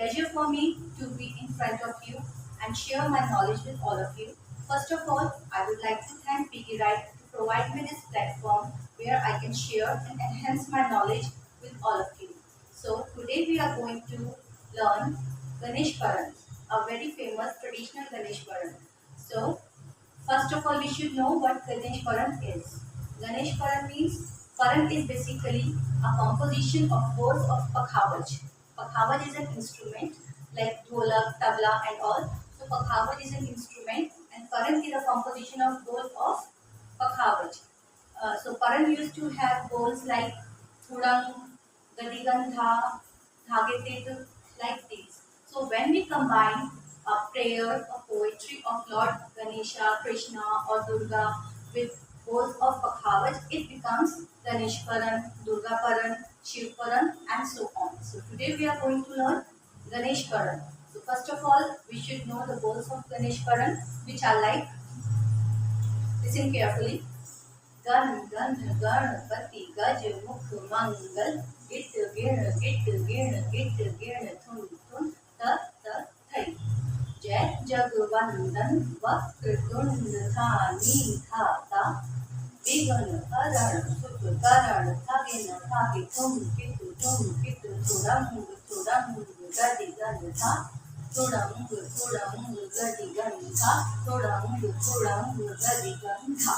pleasure for me to be in front of you and share my knowledge with all of you. First of all, I would like to thank PiggyWrite to provide me this platform where I can share and enhance my knowledge with all of you. So today we are going to learn Ganesh Paran, a very famous traditional Ganesh Paran. So first of all, we should know what Ganesh Paran is. Ganesh Paran means Paran is basically a composition of boards of Pakhavaj. Pakhavaj is an instrument like dholak, tabla and all. So Pakhavaj is an instrument and Paran is a composition of boards of Pakhavaj. So Paran used to have bowls like Thudang, Gadigandha, Dhageted, like these. So when we combine a prayer or poetry of Lord Ganesha, Krishna or Durga with bowls of Pakhavaj, it becomes Ganesh Paran, Durga Paran, Shiv Paran and so on. So today we are going to learn Ganesh Paran. So first of all, we should know the bowls of Ganesh Paran, which are like, listen carefully. गण गण गणपति गज मुख मंगल Git गिण थुन थुन त त थै जय जगवंदन वक्रतुंड धानी धाता विघ्न हरण सुख करण खगेन खागे तुम कितु तुरंग गदि गण था तुरंग गदि गण था तुरंग गदि गण था.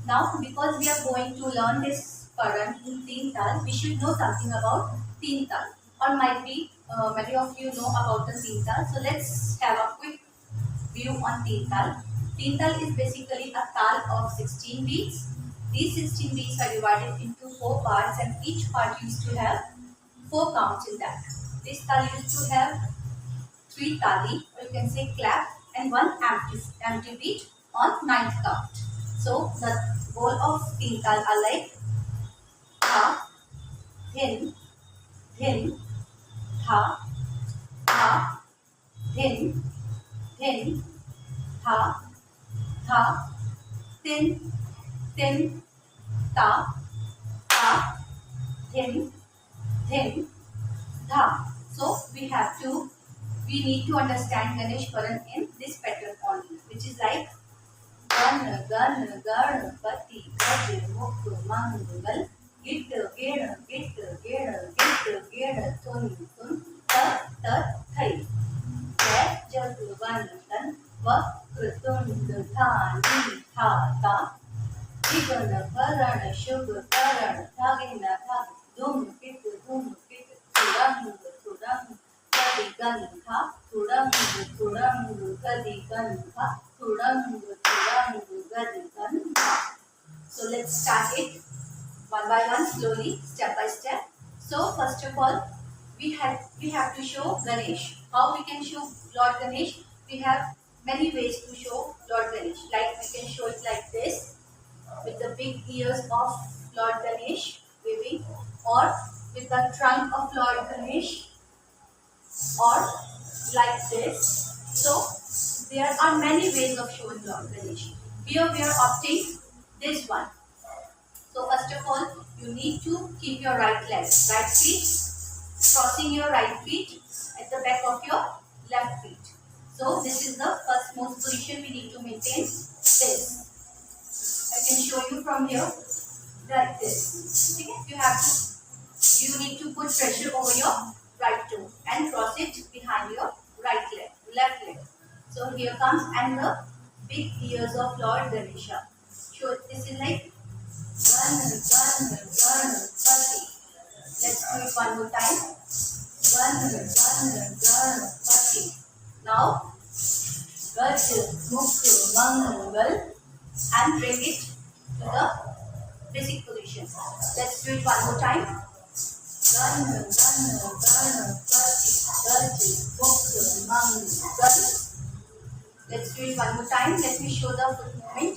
Now, because we are going to learn this Paran in Teen Tal, we should know something about Teen Tal. Or might be many of you know about the Teen Tal. So let's have a quick view on Teen Tal. Teen Tal is basically a tal of 16 beats. These 16 beats are divided into 4 parts and each part used to have 4 counts in that. This tal used to have 3 tali, or you can say clap, and 1 empty beat on 9th count. So the bowl of Teen Tal are like tha, thin, thin, tha, tha, thin, thin, tha, tha, thin, thin, ta, ta, thin, thin, tha. So we need to understand Ganesh Paran in this pattern only, which is like गण गण गणपति गज मुख मंगल Git गिण थुन थुन त त थै जय जगवंदन वक्रतुंड धानी धाता विघ्न हरण शुभ करण खगेन खागे धूम कित तुरंग गदि गंधा तुरंग गदि गंधा तुरंग गदि गंधा. So let's start it one by one, slowly, step by step. So first of all, we have to show Ganesh. How we can show Lord Ganesh? We have many ways to show Lord Ganesh. Like we can show it like this, with the big ears of Lord Ganesh waving, or with the trunk of Lord Ganesh, or like this. So there are many ways of showing Lord Ganesh. Here we are opting this one. So first of all, you need to keep your right feet, crossing your right feet at the back of your left feet. So this is the first most position we need to maintain. This I can show you from here, like this. Okay? You need to put pressure over your right toe and cross it behind your left leg. So here comes, and the big ears of Lord Ganesha. So this is like Gan Ganpati. Let's do it one more time. Gan Ganpati. Now Gaj Mukh Mangal and bring it to the basic position. Let's do it one more time. Gan Ganpati. Gaj Mukh Mangal. Let's do it one more time. Let me show the foot movement.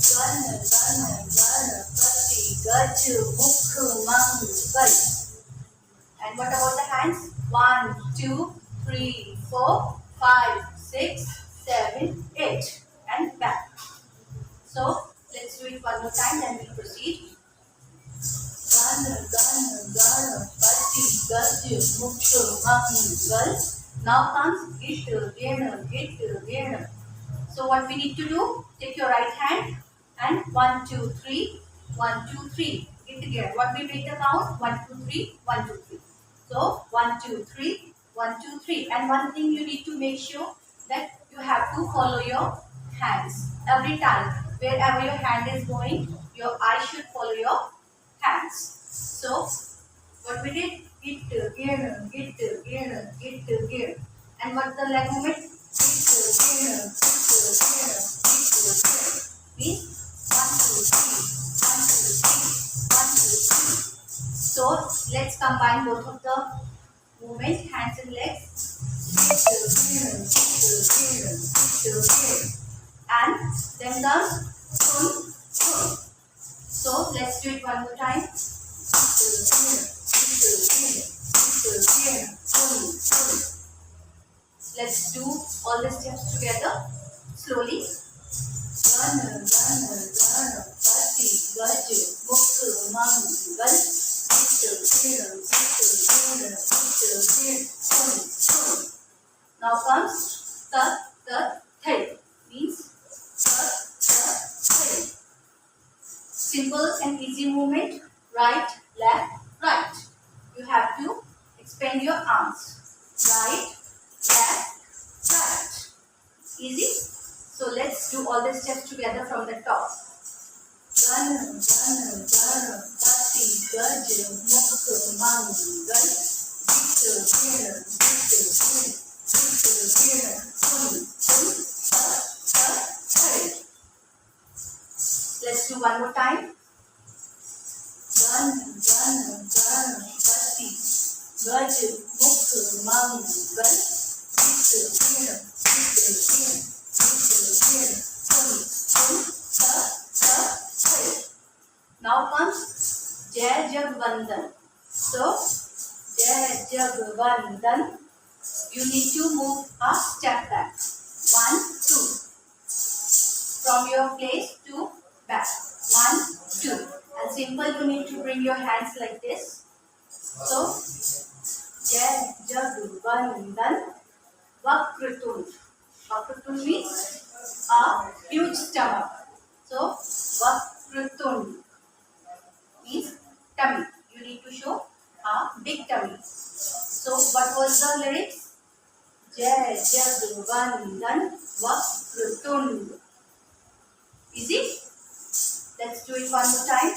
Gan Ganpati Gaj Mukh Mangal. And what about the hands? 1, 2, 3, 4, 5, 6, 7, 8. And back. So let's do it one more time, then we'll proceed. Gati, Gati, Mukshu, Mangal. Now comes Git, Gena, Git, Gena. So what we need to do? Take your right hand and 1, 2, 3, 1, 2, 3. Git again. What we make the count? 1, 2, 3, 1, 2, 3. So 1, 2, 3, 1, 2, 3. And one thing you need to make sure that you have to follow your hands every time. Wherever your hand is going, your eye should follow your hands. So what we did? Git, gear, git, gear, git, gear. And what the leg movement? Git, gear, git, gear, git, gear. Means 1, 2, 3, 1, 2, 3, 1, 2, 3. So let's combine both of the movement, hands and legs. Git, gear, git, gear, git, gear. And then comes pun, pun. So let's do it one more time. Let's do all the steps together slowly. Gana, gana, gana, pati, gaji, mukku, mangal, gittu, gina, pun. Now comes the third. Means the third. Simple and easy movement. Right, left, right. You have to expand your arms. Right, left, right. Easy. So let's do all the steps together from the top. Gana, gana, gana, pati, gaji, mukku, mangal, gittu, gina, pun, third. Let's do one more time. Gana, gana, gana, pati, gaji, mukku, mangal, gittu, gina, third. Now comes Jai Jagvandan. So, Jai Jagvandan, you need to move a step back. 1, 2. From your place to back. 1, 2. And simple, you need to bring your hands like this. So, Jai Jagvandan, Vakrutund. Vakrutund means a huge stomach. So, Vakrutund means tummy. You need to show a big tummy. So, what was the lyrics? Jai Jagvandan Vakrutund. Easy? Let's do it one more time.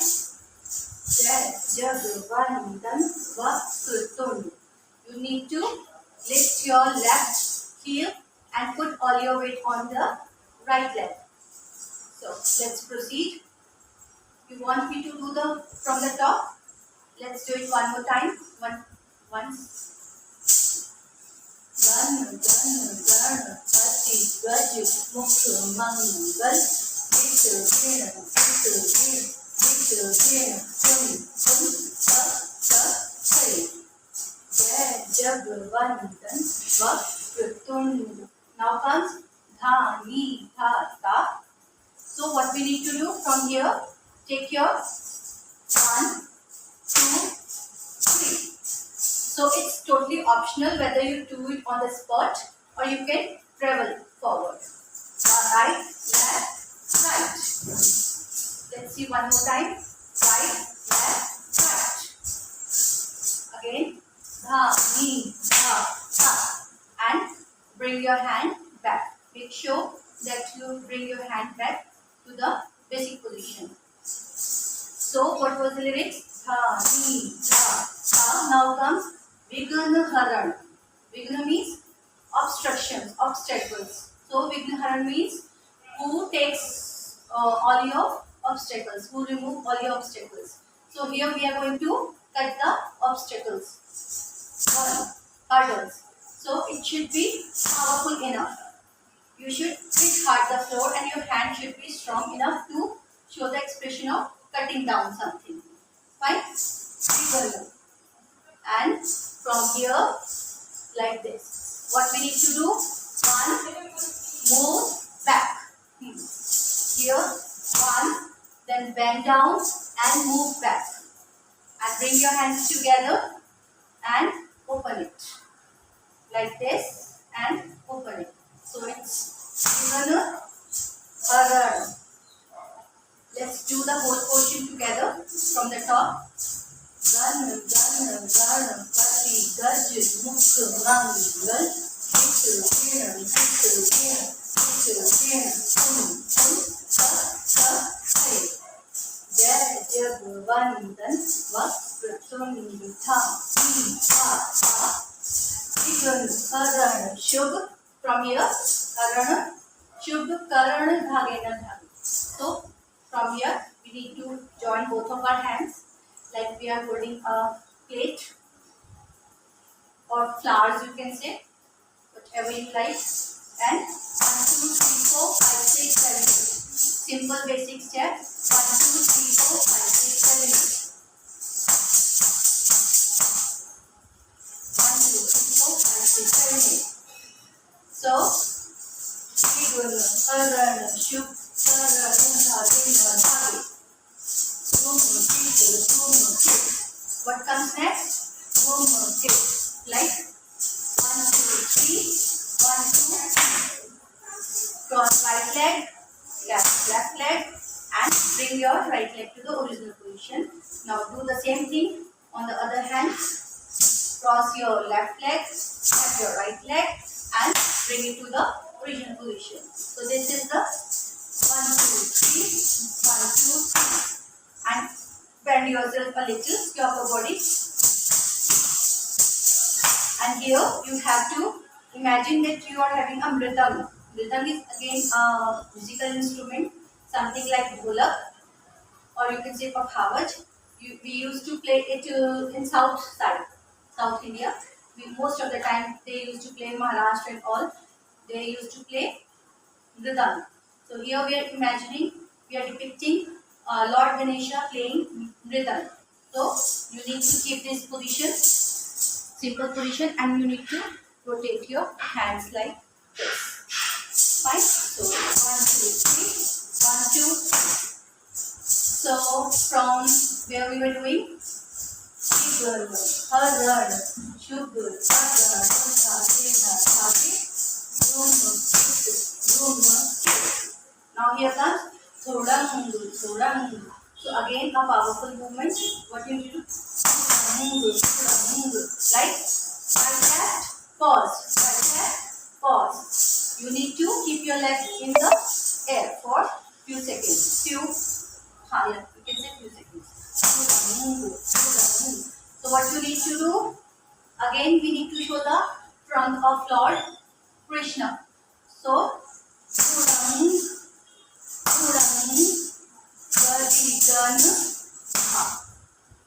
Jai Jagvandan Vakrutund. You need to lift your left heel and put all your weight on the right leg. So let's proceed. You want me to do the from the top? Let's do it one more time. Once. Gana, gana, gana, pati, gaji, mukku, mangal, gittu, gina, pun, third. Jai Jagvandan Vakrutund. Now comes Dha, Ni, Tha, Ta. So what we need to do from here, take your 1, 2, 3. So it's totally optional whether you do it on the spot or you can travel forward. Right, left, right. Let's see one more time. Right, left, right. Again. Dha, Ni, Tha, Ta. And bring your hand back. Make sure that you bring your hand back to the basic position. So what was the lyrics? Dha, Ni, Tha, Ta. Now comes Vigna Haran. Vigna means obstructions, obstacles. So Vigna Haran means who takes all your obstacles, who remove all your obstacles. So here we are going to cut the obstacles, hurdles. So it should be powerful enough. You should hit hard the floor and your hand should be strong enough to show the expression of cutting down something. Fine? Vigna. And from here, like this. What we need to do? 1, move back. Here, 1, then bend down and move back. And bring your hands together and open it like this and open it. So it's given a run. Let's do the whole portion together from the top. Gan, gan, gan, pati, gaj, mukh, mangal, hit, hin, hai. Jai Jagvandan Vakratundha Trigun Karan Shubh. From here, Karan Shubh Karan Dhagena Dhage. So from here we need to join both of our hands like we are holding a plate or flowers, you can say, whatever you like. And 1, 2, 3, 4, 5, 6, 7, 8. Simple basic steps. 1, 2, 3, 4, 5, 6, 7, 8. 1, 2, 3, 4, 5, 6, 7, 8. So, Trigun Karan Shubh Karan Dhagena Dhage. What comes next? Like 1, 2, 3, 1, 2, 3. Cross right leg, left leg, and bring your right leg to the original position. Now do the same thing on the other hand. Cross your left leg, tap your right leg, and bring it to the original position. So this is the 1, 2, 3, 1, 2, 3, and bend yourself a little, your upper body. And here you have to imagine that you are having a mridang. Mridang is again a musical instrument, something like dholak, or you can say pakhavaj. We used to play it in South side, South India. Most of the time they used to play Maharashtra and all. They used to play mridang. So here we are imagining, we are depicting Lord Ganesha playing mridang. So you need to keep this position, simple position, and you need to rotate your hands like this. Fine. So 1, 2, 3, 1, 2, 3. So from where we were doing, Trigun Karan Shubh Dhagena Dhage. Now here comes Thodangu, Thodangu. So again a powerful movement. What you do? Like right tap, pause, right tap, pause. You need to keep your leg in the air for few seconds. You can say few seconds. So what you need to do? Again we need to show the trunk of Lord Krishna. So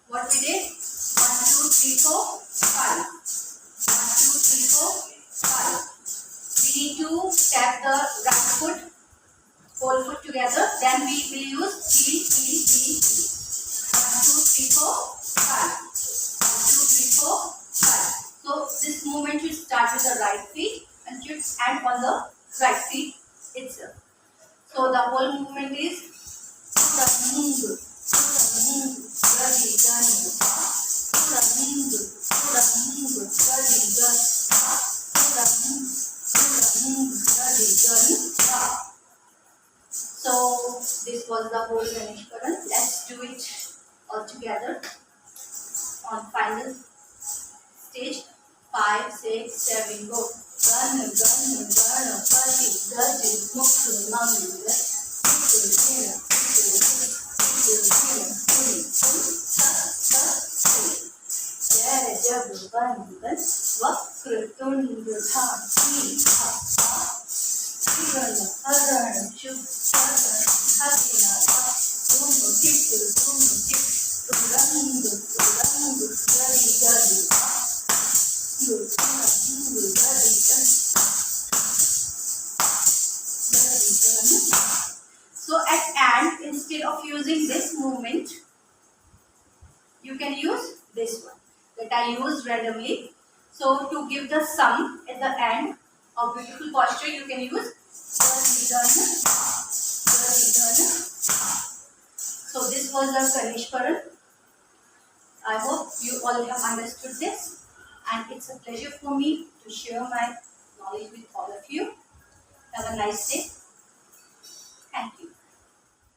what we did? 1, 2, 3, 4, 5. 1, 2, 3, 4, 5. We need to tap the right foot, whole foot together. Then we will use heel, heel, heel, heel. 1, 2, 3, 4, 5. 1, 2, 3, 4, 5. So this movement should start with the right feet and should end on the right feet itself. So the whole movement is So this was the whole Ganesh Karan. Let's do it all together on final stage. 5, 6, 7, go. Gan gan ganapati gaj mukh mangal. Jai Jagvandan Vakratundha Trigun Karan Shubh Karan Dhagena Dhage. Thodangu Gari Gari. So at end, instead of using this movement, you can use this one that I used randomly. So to give the sum at the end of beautiful posture, you can use Garidana. So this was the Ganesh Karan. I hope you all have understood this, and it's a pleasure for me to share my knowledge with all of you. Have a nice day.